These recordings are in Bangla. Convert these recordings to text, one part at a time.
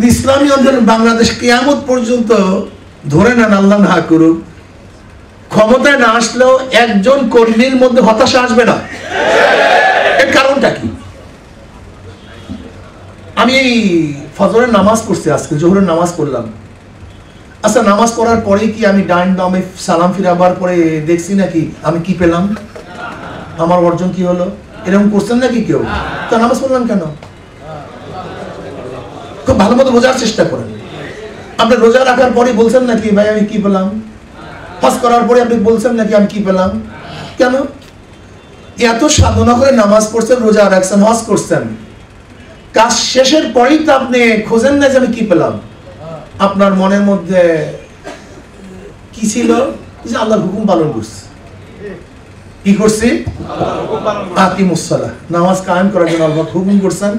ইসলামী আন্দোলন বাংলাদেশ কিয়ামত পর্যন্ত ধরে নেন, আল্লাহ না করুক, ক্ষমতায় না আসলেও একজন কর্মীর মধ্যে হতাশা আসবে না। এর কারণটা কি? আমি এই ফজরের নামাজ পড়ছি, আজকে জোহরের নামাজ পড়লাম। আচ্ছা, নামাজ পড়ার পরে কি আমি ডাইন বামে সালাম ফিরাবার পরে দেখছি নাকি আমি কি পেলাম, আমার অর্জন কি হলো? এরকম করছেন নাকি কেউ? তা নামাজ পড়লাম কেন? খুব ভালো মতো বোঝার চেষ্টা করেন। আপনি রোজা রাখার পরে বলছেন নাকি ভাই আমি কি পেলাম? হজ করার পরে আপনি বলছেন নাকি আমি কি পেলাম? কেন? এত সাধনা করে নামাজ পড়ছেন, রোজা রাখছেন, হজ করছেন, কাজ শেষের পরেই তো আপনি খোঁজেন না যে আমি কি পেলাম। আপনার মনের মধ্যে কি ছিল? যে আল্লাহর হুকুম পালন করছি। কি করছি? আকিমুস সালাহ, নামাজ কায়েম করার জন্য আল্লাহ হুকুম করছেন,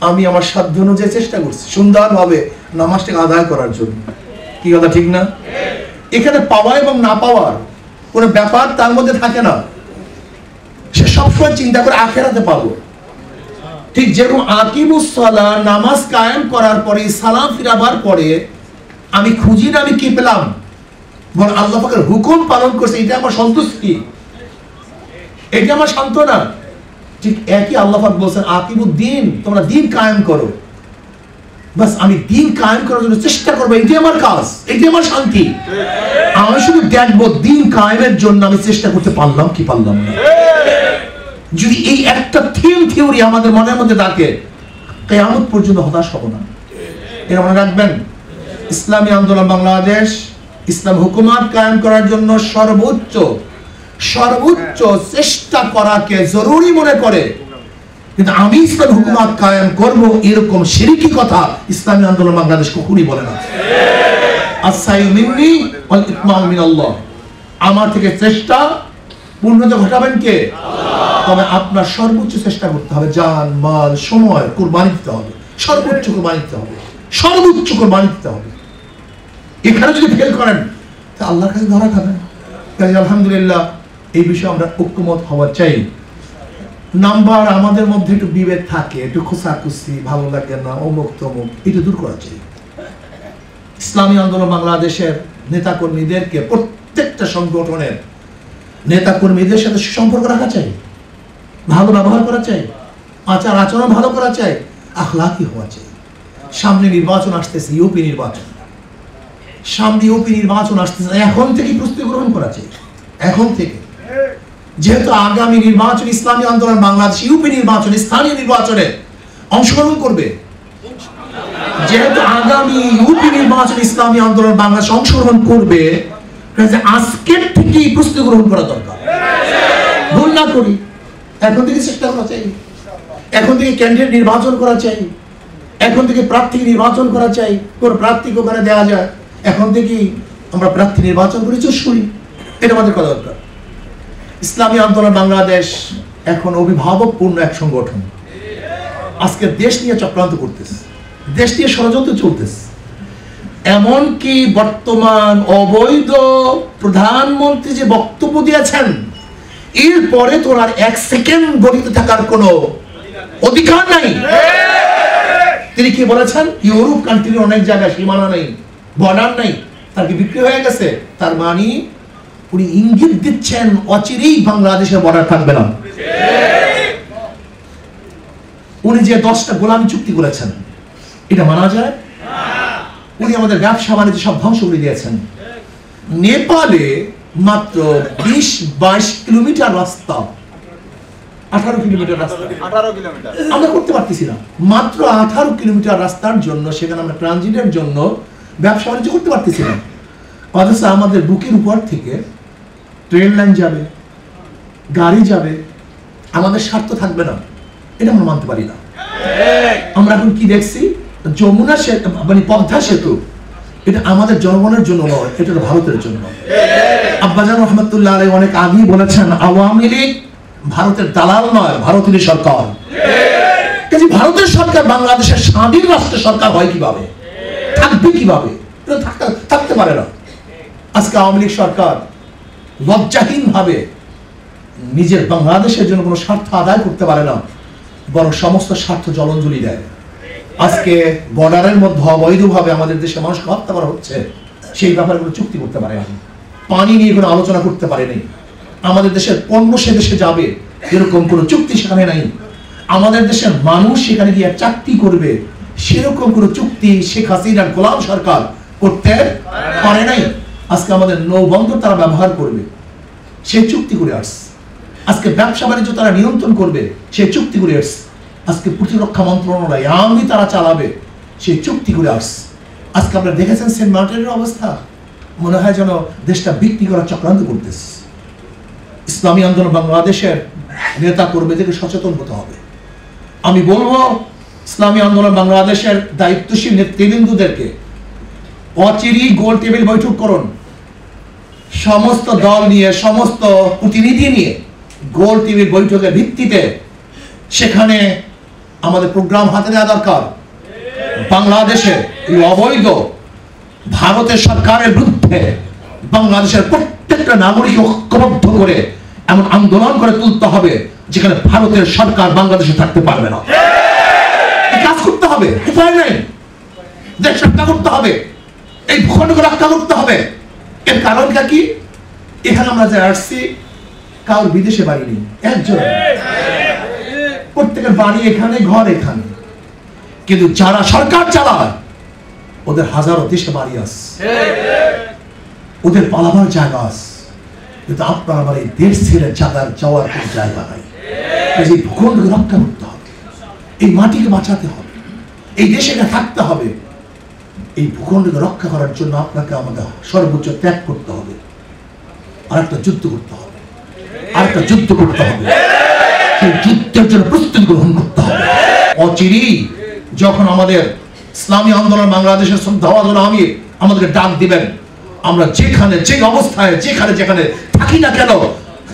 আমি আমার সাধ্য অনুযায়ী চেষ্টা করছি সুন্দরভাবে নামাজটাকে আদায় করার জন্য। কি কথা ঠিক না? এখানে পাওয়া এবং না পাওয়ার কোনো ব্যাপার তার মধ্যে থাকে না। সে সবসময় চিন্তা করে আখেরাতে পাবো। ঠিক যেরকম আকিমুস সালাহ, নামাজ কায়েম করার পরে সালাম ফিরাবার পরে আমি খুঁজি না আমি কি পেলাম, বল আল্লাহ পাকের হুকুম পালন করছে, এটা আমার সন্তুষ্টি, এটা আমার সান্ত্বনা। ঠিক একই আল্লাহ পাক বলছেন আকিমুদ্দিন, তোমরা দিন কায়েম করো। বাস আমি দিন কায়েম করার জন্য চেষ্টা করবো, এটাই আমার কাজ, এটাই আমার শান্তি। আমি শুধু দেখবো দিন কায়েমের জন্য আমি চেষ্টা করতে পারলাম কি পারলাম না। যদি এই একটা থিওরি আমাদের মনের মধ্যে থাকে, কিয়ামত পর্যন্ত হতাশ হব না। এটা মনে রাখবেন। ইসলামী আন্দোলন বাংলাদেশ ইসলাম হুকুমত কায়েম করার জন্য সর্বোচ্চ চেষ্টা করাকে জরুরি মনে করে, কিন্তু আমি ইসলাম হুকুমত কায়েম করব এরকম শিরকি কথা ইসলামী আন্দোলন বাংলাদেশ কখনোই বলে না। আসাই মিন্নি ওয়াল ইতমাম মিনাল্লাহ, আমার থেকে চেষ্টা পূর্ণতা ঘটাবেন কে? তবে আপনার সর্বোচ্চ চেষ্টা করতে হবে, জান মাল সময় কুরবানি দিতে হবে, সর্বোচ্চ কুরবানি দিতে হবে, সর্বোচ্চ কুরবানি দিতে হবে। এখানে যদি ফেল করেন তা আল্লাহর কাছে ধরা খাবেন। তাই আলহামদুলিল্লাহ এই বিষয়ে আমরা ঐক্যমত হওয়া চাই। নাম্বার আমাদের মধ্যে একটু বিভেদ থাকে, একটু খোঁচাখুচি, ভালো লাগে না, অমুক তমুক, এটা দূর করা চাই। ইসলামী আন্দোলন বাংলাদেশের নেতাকর্মীদেরকে, প্রত্যেকটা সংগঠনের নেতাকর্মীদের সাথে সুসম্পর্ক রাখা চাই, ভালো ব্যবহার করা চাই, আচার আচরণ ভালো করা চাই, আখলাকি হওয়া চাই। সামনে নির্বাচন আসতেছে, ইউপি নির্বাচন, সামনে ইউপি নির্বাচন আসতেছে, এখন থেকে প্রস্তুতি গ্রহণ করা চাই। এখন থেকে, যেহেতু আগামী নির্বাচন ইসলামী আন্দোলন বাংলাদেশ ইউপি নির্বাচন, স্থানীয় নির্বাচনে অংশগ্রহণ করবে, যেহেতু আগামী ইউপি নির্বাচন ইসলামী আন্দোলন বাংলাদেশ অংশগ্রহণ করবে, আজকের থেকেই প্রস্তুতি গ্রহণ করা দরকার। ভুল না করি, এখন থেকে চেষ্টা করা চাই, এখন থেকে ক্যান্ডিডেট নির্বাচন করা চাই, এখন থেকে প্রার্থী নির্বাচন করা চাই, কোন প্রার্থীকে ওখানে দেওয়া যায়, এখন থেকেই আমরা প্রার্থী নির্বাচন করে চুজ করি, এটা আমাদের করা দরকার। ইসলামী আন্দোলন বাংলাদেশ এখন অভিভাবকপূর্ণ এক সংগঠন, আজকে দেশ নিয়ে চক্রান্ত করতেছে, দেশ নিয়ে ষড়যন্ত্র চলতেছে। এমনকি বর্তমান অবৈধ প্রধানমন্ত্রী যে বক্তব্য দিয়েছেন, এরপরে তোর আর এক সেকেন্ড গঠিত থাকার কোনো অধিকার নাই। তিনি কি বলেছেন? ইউরোপ কান্ট্রির অনেক জায়গায় সীমানা নেই, বর্ডার নাই, তার কি বিক্রি হয়ে গেছে? তার মানে উনি ইঙ্গিত দিচ্ছেন অচিরেই বাংলাদেশের বর্ডার থাকবে না। উনি যে 10টা গোলামি চুক্তি করেছেন, এটা মানা যায়? উনি আমাদের ব্যবসা বাণিজ্য সব ধ্বংস করে দিয়েছেন। নেপালে মাত্র 20-22 কিলোমিটার রাস্তা, 18 কিলোমিটার রাস্তা আমরা করতে পারতেছি না। মাত্র 18 কিলোমিটার রাস্তার জন্য সেখানে আমরা ট্রানজিটের জন্য ব্যবসা বাণিজ্য করতে পারতেছি না। অথচ আমাদের বুকের উপর থেকে ট্রেন লাইন যাবে, গাড়ি যাবে, আমাদের স্বার্থ থাকবে না, এটা আমরা মানতে পারি না। আমরা এখন কি দেখছি? যমুনা সেতু মানে পদ্মা সেতু, এটা আমাদের জনগণের জন্য নয়, এটা ভারতের জন্য। আব্বাজান রহমতুল্লাহ আলাইহি অনেক আগেই বলেছেন, আওয়ামী লীগ ভারতের দালাল নয়, ভারতের সরকার। কাজে ভারতের সরকার বাংলাদেশের স্বাধীন রাষ্ট্রের সরকার হয় কিভাবে, থাকবে কিভাবে? থাকতে পারে না। আজকে আওয়ামী লীগ সরকার লজ্জাহীন ভাবে নিজের বাংলাদেশের জন্য কোনো স্বার্থ আদায় করতে পারে না, বরং সমস্ত স্বার্থ জলাঞ্জলি দেয়। আজকে বর্ডারের মধ্যে অবৈধভাবে আমাদের দেশে মানুষকে হত্যা করা হচ্ছে, সেই ব্যাপারে কোনো চুক্তি করতে পারে না, পানি নিয়ে কোনো আলোচনা করতে পারেনি। আমাদের দেশের পণ্য সে দেশে যাবে এরকম কোনো চুক্তি সেখানে নাই। আমাদের দেশের মানুষ সেখানে গিয়ে চাকরি করবে সেরকম কোনো চুক্তি শেখ হাসিনার গোলাম সরকার করতে পারে নাই। আজকে আমাদের নৌবন্দর তারা ব্যবহার করবে, সেই চুক্তি করে আসছে। আজকে ব্যবসা বাণিজ্য তারা নিয়ন্ত্রণ করবে, সেই চুক্তি করে আসছে। আজকে প্রতিরক্ষা মন্ত্রণালয় আমি তারা চালাবে, সেই চুক্তি করে আসছে। আজকে আপনারা দেখেছেন সেন্ট মার্টিনের অবস্থা, মনে হয় যেন দেশটা বিক্রি করার চক্রান্ত করতেছে। ইসলামী আন্দোলন বাংলাদেশের নেতা কর্মীদেরকে সচেতন হতে হবে। আমি বলবো ইসলামী আন্দোলন বাংলাদেশের দায়িত্বশীল নেতৃবৃন্দদেরকে অচিরেই গোল টেবিল বৈঠক করুন, সমস্ত দল নিয়ে, সমস্ত প্রতিনিধি নিয়ে গোল টেবিল বৈঠকের ভিত্তিতে সেখানে আমাদের প্রোগ্রাম হাতে নেওয়া দরকার। বাংলাদেশে এই অবৈধ ভারতের সরকারের বিরুদ্ধে বাংলাদেশের প্রত্যেকটা নাগরিক ঐক্যবদ্ধ করে এমন আন্দোলন করে তুলতে হবে যেখানে ভারতের সরকার বাংলাদেশে থাকতে পারবে না। কাজ করতে হবে, উপায় নাই, দেশ রক্ষা করতে হবে, এই ভূখণ্ডকে রক্ষা করতে হবে। এর কারণটা কি? এখানে আমরা যে আসছি কারোর বিদেশে বাড়ি নেই, একজন, প্রত্যেকের বাড়ি এখানে, ঘর এখানে, কিন্তু যারা সরকার চালায় ওদের হাজারো দেশে বাড়ি আছে, ওদের পালাবার জায়গা আছে, কিন্তু আপনার আমার এই দেশ ছেড়ে যাওয়ার কোন জায়গা নাই। এই ভূখণ্ডকে রক্ষা করতে হবে, এই মাটিকে বাঁচাতে হবে, এই দেশে থাকতে হবে। এই ভূখণ্ডকে রক্ষা করার জন্য আপনাকে আমাকে সর্বোচ্চ ত্যাগ করতে হবে, আর একটা যুদ্ধ করতে হবে, আর একটা যুদ্ধ করতে হবে, সেই যুদ্ধের জন্য প্রস্তুতি গ্রহণ করতে হবে। অচিরেই যখন আমাদের ইসলামী আন্দোলন বাংলাদেশের শ্রদ্ধাভাজন আমির আমাদেরকে ডাক দিবেন, আমরা যেখানে যে অবস্থায় যেখানে থাকি না কেন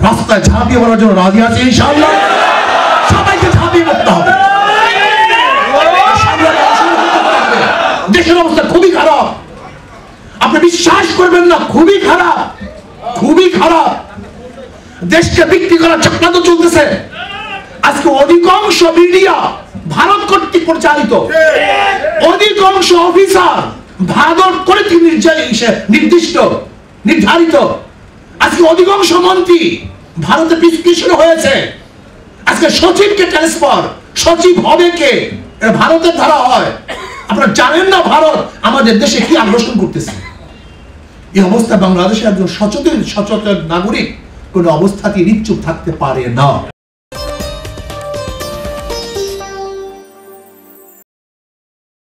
রাস্তায় ঝাঁপিয়ে পড়ার জন্য রাজি আছি ইনশাআল্লাহ। সবাইকে ঝাঁপিয়ে পড়তে হবে। দেশের অবস্থা খুবই খারাপ, আপনি বিশ্বাস করবেন না, খুবই খারাপ, খুবই খারাপ। দেশকে বিক্রি করার চক্রান্ত চলতেছে। আজকে অধিকাংশ মিডিয়া ভারত কর্তৃক পরিচালিত, অধিকাংশ অফিসার ভারত কর্তৃক নির্ধারিত। আজকে অধিকাংশ মন্ত্রী ভারতে প্রেসক্রিপশন হয়েছে। আজকে সচিবকে ট্রান্সফার, সচিব হবে কে? এটা ভারতের ধারা হয়। আপনারা জানেন না ভারত আমাদের দেশে কি আগ্রাসন করতেছে। এই অবস্থা বাংলাদেশের একজন সচেতন নাগরিক কোন অবস্থাতেই নিশ্চুপ থাকতে পারে না।